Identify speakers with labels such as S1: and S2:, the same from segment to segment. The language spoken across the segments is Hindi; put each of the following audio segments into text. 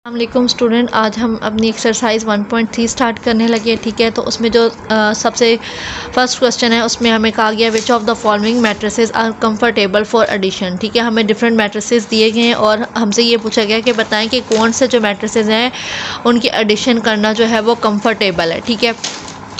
S1: अस्सलामुअलैकुम स्टूडेंट, आज हम अपनी एक्सरसाइज 1.3 स्टार्ट करने लगे। ठीक है, तो उसमें जो सबसे फर्स्ट क्वेश्चन है उसमें हमें कहा गया which of the following matrices are comfortable for addition. ठीक है, हमें डिफरेंट मैट्रिसेस दिए गए हैं और हमसे ये पूछा गया कि बताएं कि कौन से जो मैट्रिसेस हैं उनकी एडिशन करना जो है वो कंफर्टेबल है। ठीक है,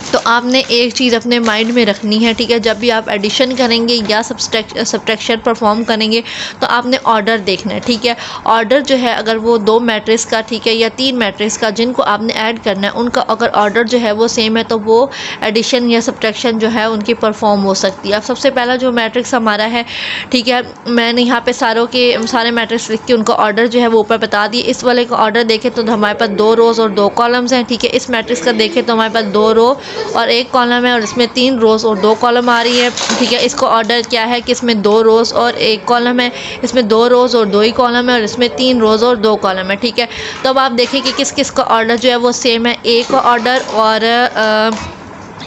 S1: तो आपने एक चीज़ अपने माइंड में रखनी है। ठीक है, जब भी आप एडिशन करेंगे या सब्ट्रैक्शन परफॉर्म करेंगे तो आपने ऑर्डर देखना है। ठीक है, ऑर्डर जो है अगर वो दो मैट्रिक्स का, ठीक है, या तीन मैट्रिक्स का जिनको आपने ऐड करना है उनका अगर ऑर्डर जो है वो सेम है तो वो एडिशन या सब्ट्रैक्शन जो है उनकी परफॉर्म हो सकती है। अब सबसे पहला जो मैट्रिक्स हमारा है, ठीक है, मैंने यहाँ पे सारे मैट्रिक्स लिख के उनका ऑर्डर जो है वो ऊपर बता दिए। इस वाले का ऑर्डर देखें तो हमारे पास 2 रोज़ और 2 कॉलम्स हैं। ठीक है, इस मैट्रिक्स का देखें तो हमारे पास 2 रो और 1 कॉलम है और इसमें 3 रोज़ और 2 कॉलम आ रही है। ठीक है, इसको ऑर्डर क्या है कि इसमें 2 रोज़ और 1 कॉलम है, इसमें 2 रोज़ और 2 ही कॉलम है और इसमें 3 रोज़ और 2 कॉलम है। ठीक है, तो अब आप देखें कि किस किस का ऑर्डर जो है वो सेम है। ए का ऑर्डर और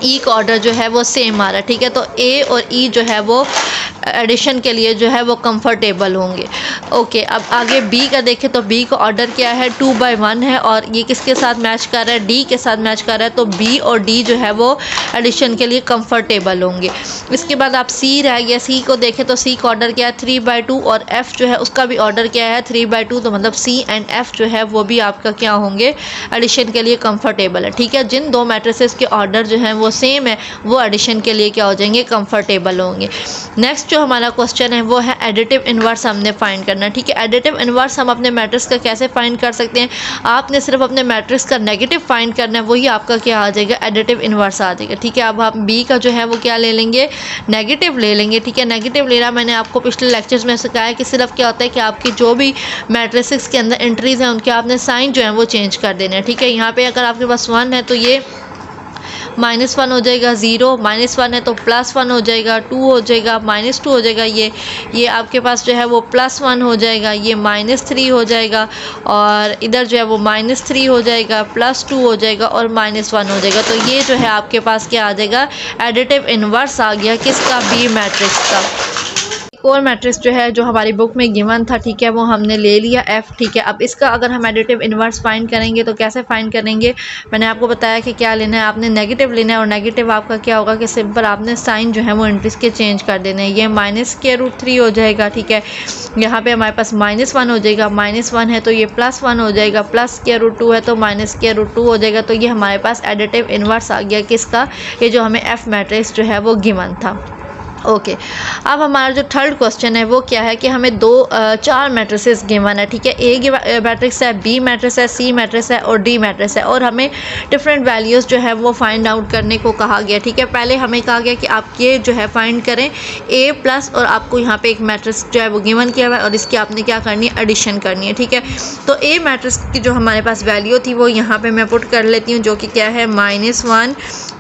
S1: ई का ऑर्डर जो है वो सेम आ रहा है। ठीक है, तो ए और ई जो है वो एडिशन के लिए जो है वो कंफर्टेबल होंगे। ओके, अब आगे बी का देखें तो बी का ऑर्डर क्या है, 2/1 है और ये किसके साथ मैच कर रहा है, डी के साथ मैच कर रहा है। तो बी और डी जो है वो एडिशन के लिए कंफर्टेबल होंगे। इसके बाद आप सी रह गया, सी को देखें तो सी का ऑर्डर क्या है, 3/2 और एफ़ जो है उसका भी ऑर्डर क्या है, 3/2। तो मतलब सी एंड एफ़ जो है वो भी आपका क्या होंगे, एडिशन के लिए कंफर्टेबल है। ठीक है, जिन दो मैट्रिसेस के ऑर्डर जो हैं वो सेम है वो एडिशन के लिए क्या हो जाएंगे, कंफर्टेबल होंगे। नेक्स्ट जो हमारा क्वेश्चन है वो है एडिटिव इनवर्स हमने फाइंड करना है। ठीक है, एडिटिव इनवर्स हम अपने मैट्रिक्स का कैसे फाइंड कर सकते हैं, आपने सिर्फ अपने मैट्रिक्स का नेगेटिव फाइंड करना है, वही आपका क्या आ जाएगा, एडिटिव इनवर्स आ जाएगा। ठीक है, अब आप बी का जो है वो क्या ले लेंगे, नेगेटिव ले लेंगे। ठीक है, नेगेटिव लेना मैंने आपको पिछले लेक्चर्स में सिखाया कि सिर्फ क्या होता है कि आपकी जो भी मैट्रिक्स के अंदर एंट्रीज हैं उनके आपने साइन जो है वो चेंज कर देना है। ठीक है, यहाँ पे अगर आपके पास 1 है तो ये -1 हो जाएगा, 0 -1 है तो +1 हो जाएगा, 2 हो जाएगा, -2 हो जाएगा, ये आपके पास जो है वो +1 हो जाएगा, ये -3 हो जाएगा और इधर जो है वो -3 हो जाएगा, +2 हो जाएगा और -1 हो जाएगा। तो ये जो है आपके पास क्या आ जाएगा, एडिटिव इनवर्स आ गया किसका, बी मैट्रिक्स का। एक और मैट्रिक्स जो है जो हमारी बुक में गिवन था, ठीक है, वो हमने ले लिया एफ़। ठीक है, अब इसका अगर हम एडिटिव इनवर्स फाइंड करेंगे तो कैसे फाइंड करेंगे, मैंने आपको बताया कि क्या लेना है, आपने नेगेटिव लेना है और नेगेटिव आपका क्या होगा कि सिंपल आपने साइन जो है वो एंट्रीज के चेंज कर देने हैं। ये -√3 हो जाएगा। ठीक है, यहाँ पे हमारे पास -1 हो जाएगा, -1 है तो ये +1 हो जाएगा, +√2 है तो -√2 हो जाएगा। तो ये हमारे पास एडिटिव इनवर्स आ गया किसका, ये जो हमें एफ़ मैट्रिक्स जो है वो गिवन था। ओके, अब हमारा जो थर्ड क्वेश्चन है वो क्या है कि हमें 4 मैट्रिसेस गिवन है। ठीक है, ए मैट्रिक्स है, बी मैट्रिक्स है, सी मैट्रिक्स है और डी मैट्रिक्स है और हमें डिफरेंट वैल्यूज़ जो है वो फाइंड आउट करने को कहा गया। ठीक है, पहले हमें कहा गया कि आप ये जो है फाइंड करें ए प्लस और आपको यहाँ पे एक मैट्रिक्स जो है वो गिवन किया हुआ है और इसकी आपने क्या करनी है, एडिशन करनी है। ठीक है, तो ए मैट्रिक्स की जो हमारे पास वैल्यू थी वो यहाँ पर मैं पुट कर लेती हूँ, जो कि क्या है -1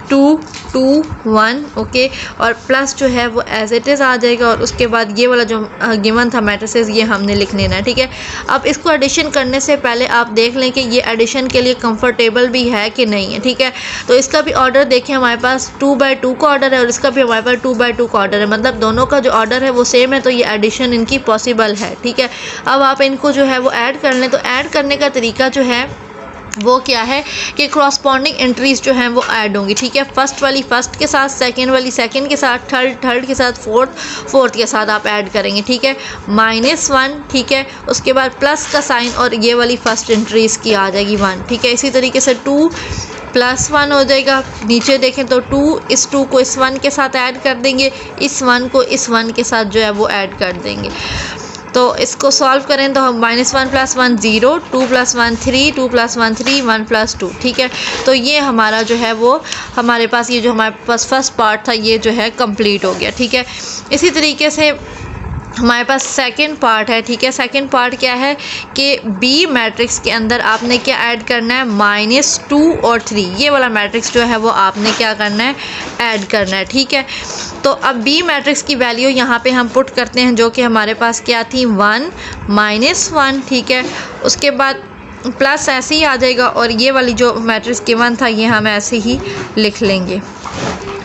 S1: 2 2 1। ओके, और प्लस जो है वो एज इट इज़ आ जाएगा और उसके बाद ये वाला जो गिवन था मैट्रिसेस ये हमने लिख लेना है। ठीक है, अब इसको एडिशन करने से पहले आप देख लें कि ये एडिशन के लिए कंफर्टेबल भी है कि नहीं है। ठीक है, तो इसका भी ऑर्डर देखें, हमारे पास 2/2 का ऑर्डर है और इसका भी हमारे पास 2/2 का ऑर्डर है, मतलब दोनों का जो ऑर्डर है वो सेम है, तो ये एडिशन इनकी पॉसिबल है। ठीक है, अब आप इनको जो है वो ऐड कर लें, तो ऐड करने का तरीका जो है वो क्या है कि क्रॉसपॉन्डिंग एंट्रीज जो हैं वो ऐड होंगी। ठीक है, फर्स्ट वाली फर्स्ट के साथ, सेकंड वाली सेकंड के साथ, थर्ड के साथ, फोर्थ के साथ आप ऐड करेंगे। ठीक है, -1, ठीक है, उसके बाद प्लस का साइन और ये वाली फर्स्ट एंट्रीज की आ जाएगी 1। ठीक है, इसी तरीके से 2 +1 हो जाएगा, नीचे देखें तो 2, इस 2 को इस 1 के साथ ऐड कर देंगे, इस 1 को इस 1 के साथ जो है वो ऐड कर देंगे। तो इसको सॉल्व करें तो हम -1 + 1 0, 2 + 1 3, 2 + 1 3, 1 + 2। ठीक है, तो ये हमारा जो है वो हमारे पास ये जो हमारे पास फर्स्ट पार्ट था ये जो है कंप्लीट हो गया। ठीक है, इसी तरीके से हमारे पास सेकंड पार्ट है। ठीक है, सेकंड पार्ट क्या है कि बी मैट्रिक्स के अंदर आपने क्या ऐड करना है, -2 और 3, ये वाला मैट्रिक्स जो है वो आपने क्या करना है, ऐड करना है। ठीक है, तो अब बी मैट्रिक्स की वैल्यू यहाँ पे हम पुट करते हैं, जो कि हमारे पास क्या थी, 1 -1। ठीक है, उसके बाद प्लस ऐसे ही आ जाएगा और ये वाली जो मैट्रिक्स गिवन था ये हम ऐसे ही लिख लेंगे।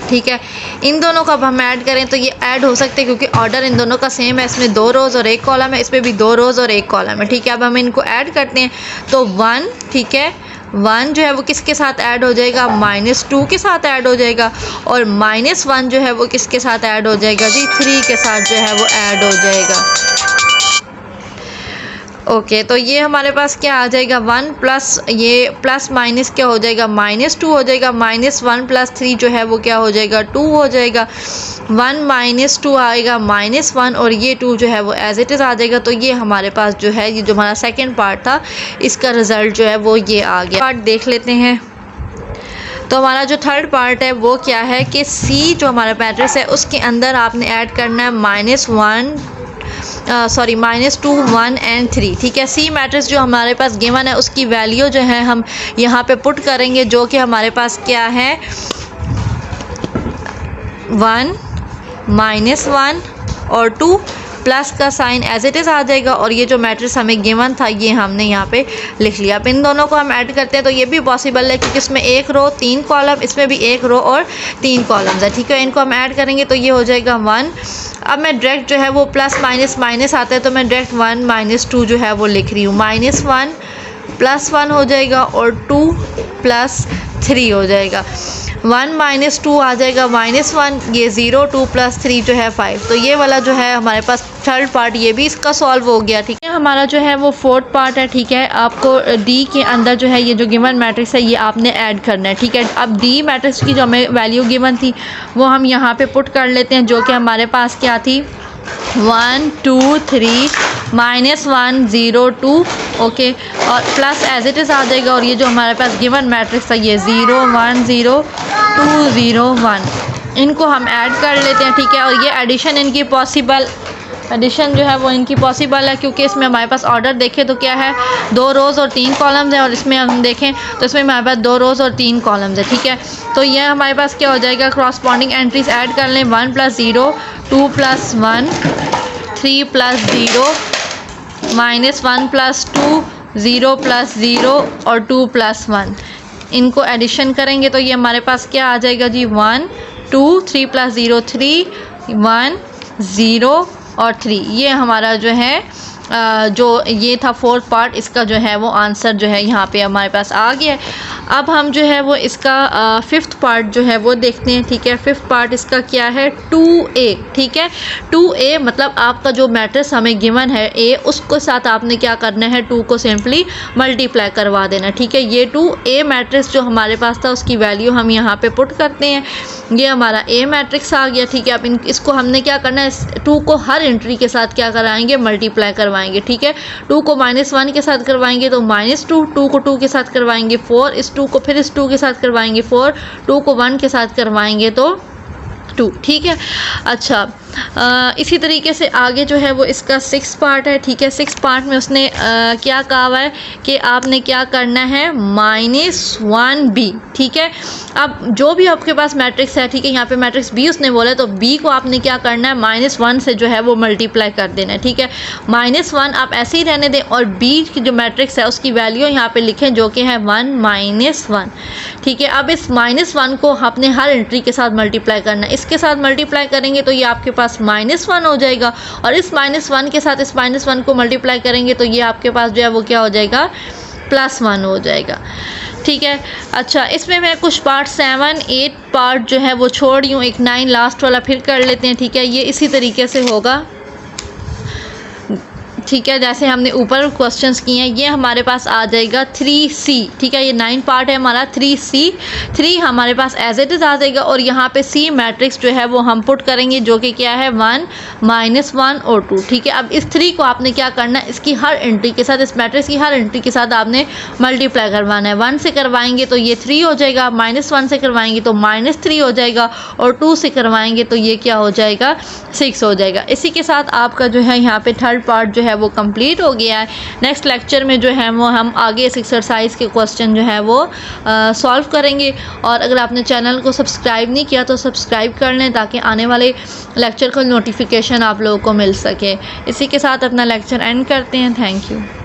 S1: ठीक है। इन दोनों को अब हम ऐड करें तो ये ऐड हो सकते हैं क्योंकि ऑर्डर इन दोनों का सेम है। इसमें 2 रोज़ और 1 कॉलम है, इसमें भी 2 रोज़ और 1 कॉलम है, ठीक है। अब हम इनको ऐड करते हैं तो 1, ठीक है, 1 जो है वो किसके साथ ऐड हो जाएगा, -2 के साथ ऐड हो जाएगा, और -1 जो है वो किसके साथ ऐड हो जाएगा जी, 3 के साथ जो है वो ऐड हो जाएगा। ओके, तो ये हमारे पास क्या आ जाएगा, 1 प्लस ये प्लस माइनस क्या हो जाएगा, -2 हो जाएगा, -1 + 3 जो है वो क्या हो जाएगा, 2 हो जाएगा। 1 - 2 आएगा -1 और ये 2 जो है वो एज इट इज़ आ जाएगा। तो ये हमारे पास जो है, ये जो हमारा सेकंड पार्ट था, इसका रिज़ल्ट जो है वो ये आ गया। पार्ट देख लेते हैं। तो हमारा जो थर्ड पार्ट है वो क्या है कि सी जो हमारा मैट्रिक्स है उसके अंदर आपने ऐड करना है -2, 1 एंड 3, ठीक है। सी मैट्रिक्स जो हमारे पास गिवन है उसकी वैल्यू जो है हम यहाँ पे पुट करेंगे, जो कि हमारे पास क्या है, 1 -1 और 2 प्लस का साइन एज इट इज़ आ जाएगा, और ये जो मैट्रिक्स हमें गिवन था ये हमने यहाँ पे लिख लिया। अब इन दोनों को हम ऐड करते हैं तो ये भी पॉसिबल है क्योंकि इसमें 1 रो 3 कॉलम, इसमें भी 1 रो और 3 कॉलम्स है, ठीक है। इनको हम ऐड करेंगे तो ये हो जाएगा 1। अब मैं डायरेक्ट जो है वो प्लस माइनस माइनस आता है तो मैं डायरेक्ट 1 - 2 जो है वो लिख रही हूँ। -1 + 1 हो जाएगा और 2 + 3 हो जाएगा। 1 - 2 आ जाएगा -1, ये 0, 2 + 3 जो है 5। तो ये वाला जो है हमारे पास थर्ड पार्ट ये भी इसका सॉल्व हो गया, ठीक है। हमारा जो है वो फोर्थ पार्ट है, ठीक है। आपको डी के अंदर जो है ये जो गिवन मैट्रिक्स है ये आपने ऐड करना है, ठीक है। अब डी मैट्रिक्स की जो हमें वैल्यू गिवन थी वो हम यहाँ पे पुट कर लेते हैं, जो कि हमारे पास क्या थी, 1 2 3 -1 0 2, ओके, और प्लस एज इट इज़ आ जाएगा। और ये जो हमारे पास गिवन मैट्रिक्स है ये 0 1 0 2 0 1, इनको हम ऐड कर लेते हैं, ठीक है। और ये एडिशन इनकी पॉसिबल, एडिशन जो है वो इनकी पॉसिबल है क्योंकि इसमें हमारे पास ऑर्डर देखें तो क्या है, 2 रोज़ और 3 कॉलम्स हैं, और इसमें हम देखें तो इसमें हमारे पास 2 रोज़ और 3 कॉलम्स है, ठीक है। तो ये हमारे पास क्या हो जाएगा, क्रॉसपॉन्डिंग एंट्रीज ऐड कर लें, 1 + 0 2 + 1 3 + 0 -1 + 2 0 + 0 और 2 + 1, इनको एडिशन करेंगे तो ये हमारे पास क्या आ जाएगा जी, 1 2 3 + 0 3 1 0 और 3। ये हमारा जो है जो ये था फोर्थ पार्ट, इसका जो है वो आंसर जो है यहाँ पे हमारे पास आ गया है। अब हम जो है वो इसका फिफ्थ पार्ट जो है वो देखते हैं, ठीक है। फिफ्थ पार्ट इसका क्या है, 2a, ठीक है। 2a मतलब आपका जो मैट्रिक्स हमें गिवन है a, उसके साथ आपने क्या करना है, 2 को सिंपली मल्टीप्लाई करवा देना, ठीक है। ये 2a मैट्रिक्स जो हमारे पास था उसकी वैल्यू हम यहाँ पे पुट करते हैं, ये हमारा a मैट्रिक्स आ गया, ठीक है। अब इसको हमने क्या करना है, 2 को हर एंट्री के साथ क्या कराएंगे, मल्टीप्लाई करवाएंगे, ठीक है। 2 को -1 के साथ करवाएंगे तो -2, 2 को 2 के साथ करवाएंगे 4, इस 2 को फिर इस 2 के साथ करवाएंगे 4, 2 को 1 के साथ करवाएंगे तो 2, ठीक है। अच्छा, इसी तरीके से आगे जो है वो इसका 6 पार्ट है, ठीक है। 6 पार्ट में उसने क्या कहा हुआ है कि आपने क्या करना है, -1b, ठीक है। अब जो भी आपके पास मैट्रिक्स है, ठीक है, यहाँ पे मैट्रिक्स b उसने बोला तो b को आपने क्या करना है, -1 से जो है वो मल्टीप्लाई कर देना है, ठीक है। -1 आप ऐसे ही रहने दें और b की जो मैट्रिक्स है उसकी वैल्यू यहाँ पे लिखें जो कि है 1 -1, ठीक है। अब इस -1 को आपने हर एंट्री के साथ मल्टीप्लाई करना है, इसके साथ मल्टीप्लाई करेंगे तो ये आपके पास -1 हो जाएगा, और इस -1 के साथ इस -1 को मल्टीप्लाई करेंगे तो ये आपके पास जो है वो क्या हो जाएगा, +1 हो जाएगा, ठीक है। अच्छा, इसमें मैं कुछ पार्ट 7 8 पार्ट जो है वो छोड़ रही हूँ, एक 9 लास्ट वाला फिर कर लेते हैं, ठीक है। ये इसी तरीके से होगा, ठीक है, जैसे हमने ऊपर क्वेश्चंस किए हैं। ये हमारे पास आ जाएगा 3c, ठीक है। ये 9 पार्ट है हमारा, 3c 3 हमारे पास एज इट इज़ आ जाएगा, और यहाँ पे c मैट्रिक्स जो है वो हम पुट करेंगे जो कि क्या है, 1 -1 और 2, ठीक है। अब इस 3 को आपने क्या करना है, इसकी हर एंट्री के साथ, इस मैट्रिक्स की हर एंट्री के साथ आपने मल्टीप्लाई करवाना है। 1 से करवाएंगे तो ये 3 हो जाएगा, -1 से करवाएंगे तो -3 हो जाएगा, और 2 से करवाएंगे तो ये क्या हो जाएगा, 6 हो जाएगा। इसी के साथ आपका जो है यहाँ पे थर्ड पार्ट जो है वो कंप्लीट हो गया है। नेक्स्ट लेक्चर में जो है वो हम आगे इस एक्सरसाइज के क्वेश्चन जो है वो सॉल्व करेंगे। और अगर आपने चैनल को सब्सक्राइब नहीं किया तो सब्सक्राइब कर लें ताकि आने वाले लेक्चर का नोटिफिकेशन आप लोगों को मिल सके। इसी के साथ अपना लेक्चर एंड करते हैं। Thank you.